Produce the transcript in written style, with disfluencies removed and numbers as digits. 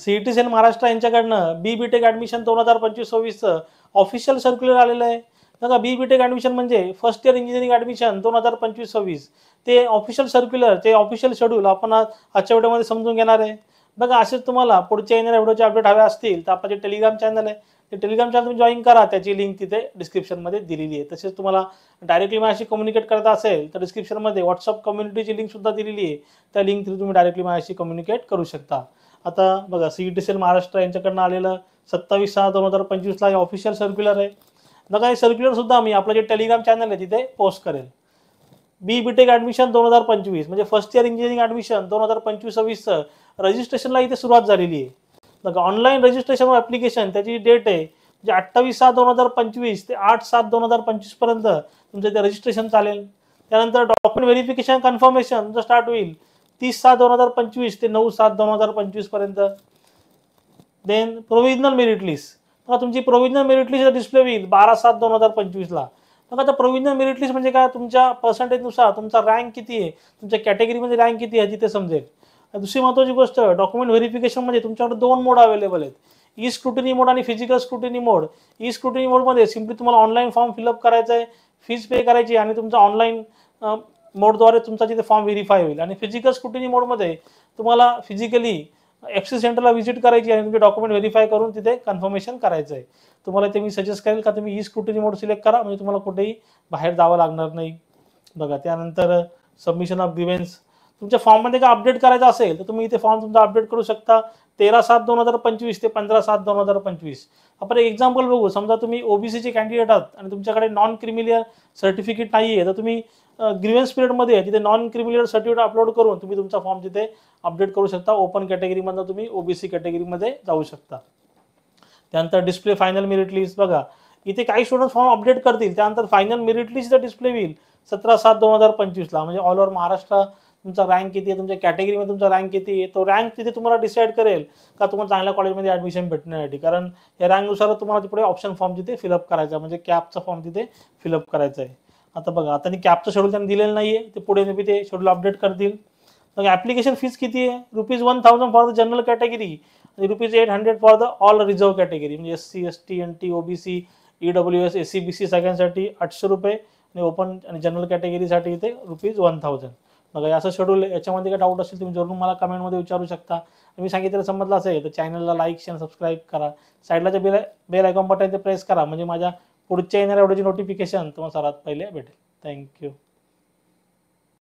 CET cell Maharashtra यांच्याकडनं BBTech admission 2025-26चं official circular आलेलं आहे. बघा BBTech ॲडमिशन म्हणजे फर्स्ट इयर इंजिनिअरिंग ॲडमिशन 2025-26 ते ऑफिशियल सर्क्युलर, ते ऑफिशियल शेड्यूल आपण आजच्या व्हिडिओमध्ये समजून घेणार आहे. बघा असेच तुम्हाला पुढच्या येणाऱ्या व्हिडिओचे अपडेट हवे असतील तर आपलं जे टेलिग्राम चॅनल आहे ते टेलिग्राम चॅनल तुम्ही जॉईन करा. त्याची लिंक तिथे डिस्क्रिप्शनमध्ये दिलेली आहे. तसेच तुम्हाला डायरेक्टली माझ्याशी कम्युनिकेट करायचं असेल तर डिस्क्रिप्शनमध्ये व्हॉट्सअप कम्युनिटीची लिंकसुद्धा दिलेली आहे. त्या लिंक थ्रू तुम्ही डायरेक्टली माझ्याशी कम्युनिकेट करू शकता. आता बघा सीईटी सेल महाराष्ट्र यांच्याकडनं आलेलं 27/6/2025ला हे ऑफिशियल सर्क्युलर आहे. बघा हे सर्क्युलरसुद्धा मी आपलं जे टेलिग्राम चॅनल आहे तिथे पोस्ट करेल. BBTech ॲडमिशन 2025 म्हणजे फर्स्ट इयर इंजिनिअरिंग ॲडमिशन 2025-26चं रजिस्ट्रेशनला इथे सुरुवात झालेली आहे. बघा ऑनलाईन रजिस्ट्रेशन व ॲप्लिकेशन त्याची डेट आहे म्हणजे 28/6/2025 ते 8/7/2025 पर्यंत तुमचं इथे रजिस्ट्रेशन चालेल. त्यानंतर डॉक्युमेंट व्हेरिफिकेशन कन्फर्मेशन तुमचं स्टार्ट होईल 30/6/2025 ते 9/7/2025 पर्यंत. देन प्रोव्हिजनल मेरिट लिस्ट बघा तुमची प्रोव्हिजनल मेरिट लिस्ट डिस्प्ले होईल 12/7/2025ला. बघा आता प्रोव्हिजनल मेरिट लिस्ट म्हणजे काय, तुमच्या पर्सेंटेजनुसार तुमचा रँक किती आहे, तुमच्या कॅटेगरीमध्ये रँक किती आहे तिथे समजेल. दुसरी महत्त्वाची गोष्ट डॉक्युमेंट व्हेरिफिकेशन म्हणजे तुमच्याकडे 2 मोड अवेलेबल आहेत, ई स्क्रुटिनी मोड आणि फिजिकल स्क्रुटिनी मोड. ई स्क्रुटिनी मोडमध्ये सिम्पली तुम्हाला ऑनलाईन फॉर्म फिलअप करायचा आहे, फीज पे करायची आणि तुमचा ऑनलाईन मोडद्वारे तुमचा तिथे फॉर्म व्हेरीफाय होईल. आणि फिजिकल स्क्रुटिनी मोडमध्ये तुम्हाला फिजिकली एक्सेस सेंटरला व्हिजिट करायची आणि तुमचे डॉक्युमेंट व्हेरीफाय करून तिथे कन्फर्मेशन करायचं आहे. तुम्हाला ते मी सजेस्ट करेल का तुम्ही ई स्क्रुटिनी मोड सिलेक्ट करा, म्हणजे तुम्हाला कुठेही बाहेर जावं लागणार नाही. बघा त्यानंतर सबमिशन ऑफ ग्रीव्हन्स तुमच्या फॉर्ममध्ये काय अपडेट करायचं असेल तर तुम्ही इथे फॉर्म तुमचा अपडेट करू शकता 13/7/2025 ते 15/7/2025. आपण एक एक्झाम्पल बघू. समजा तुम्ही ओबीसीचे कॅन्डिडेट आहात आणि तुमच्याकडे नॉन क्रिमिलियर सर्टिफिकेट नाही आहे तर तुम्ही ग्रीव्हन्स पिरियडमध्ये तिथे नॉन क्रिमिलियर सर्टिफिकेट अपलोड करून तुम्ही तुमचा फॉर्म तिथे अपडेट करू शकता. ओपन कॅटेगरीमधून तुम्ही ओबीसी कॅटेगरीमध्ये जाऊ शकता. त्यानंतर डिस्प्ले फायनल मेरिट लिस्ट बघा इथे काही स्टुडंट फॉर्म अपडेट करतील, त्यानंतर फायनल मेरिट लिस्ट डिस्प्ले होईल 17/7/2025ला. म्हणजे ऑल ओव्हर महाराष्ट्र तुमचा रँक किती आहे, तुमच्या कॅटेगरीमध्ये तुमचा रँक किती आहे तो रँक तिथे तुम्हाला डिसाईड करेल का तुम्हाला चांगल्या कॉलेजमध्ये ॲडमिशन भेटण्यासाठी. कारण या रँकनुसार तुम्हाला पुढे ऑप्शन फॉर्म तिथे फिलअप करायचा, म्हणजे कॅपचा फॉर्म तिथे फिलअप करायचा आहे. आता बघा आता कॅपचं शेड्यूल त्यांनी दिलेलं नाही आहे, ते पुढे मी ते शेड्यूल अपडेट करतील. मग ॲप्लिकेशन फीज किती आहे, ₹1000 फॉर द जनरल कॅटेगरी आणि ₹800 for the all reserve category म्हणजे SC ST NT OBC EWS SC BC सगळ्यांसाठी ₹800 आणि ओपन आणि जनरल कॅटेगरीसाठी इथे ₹1000. बघा असं शेड्यूल आहे. याच्यामध्ये काय डाऊट असेल तुम्ही जरूर मला कमेंटमध्ये विचारू शकता. मी सांगितलं समजलं असेल तर चॅनलला लाईक शेअर सबस्क्राईब करा. साईडला जे बेल आयकॉन बटन ते प्रेस करा म्हणजे माझ्या पुढच्या येणाऱ्या व्हिडिओची नोटिफिकेशन तुम्हाला सर्वात पहिले भेटेल. थँक्यू.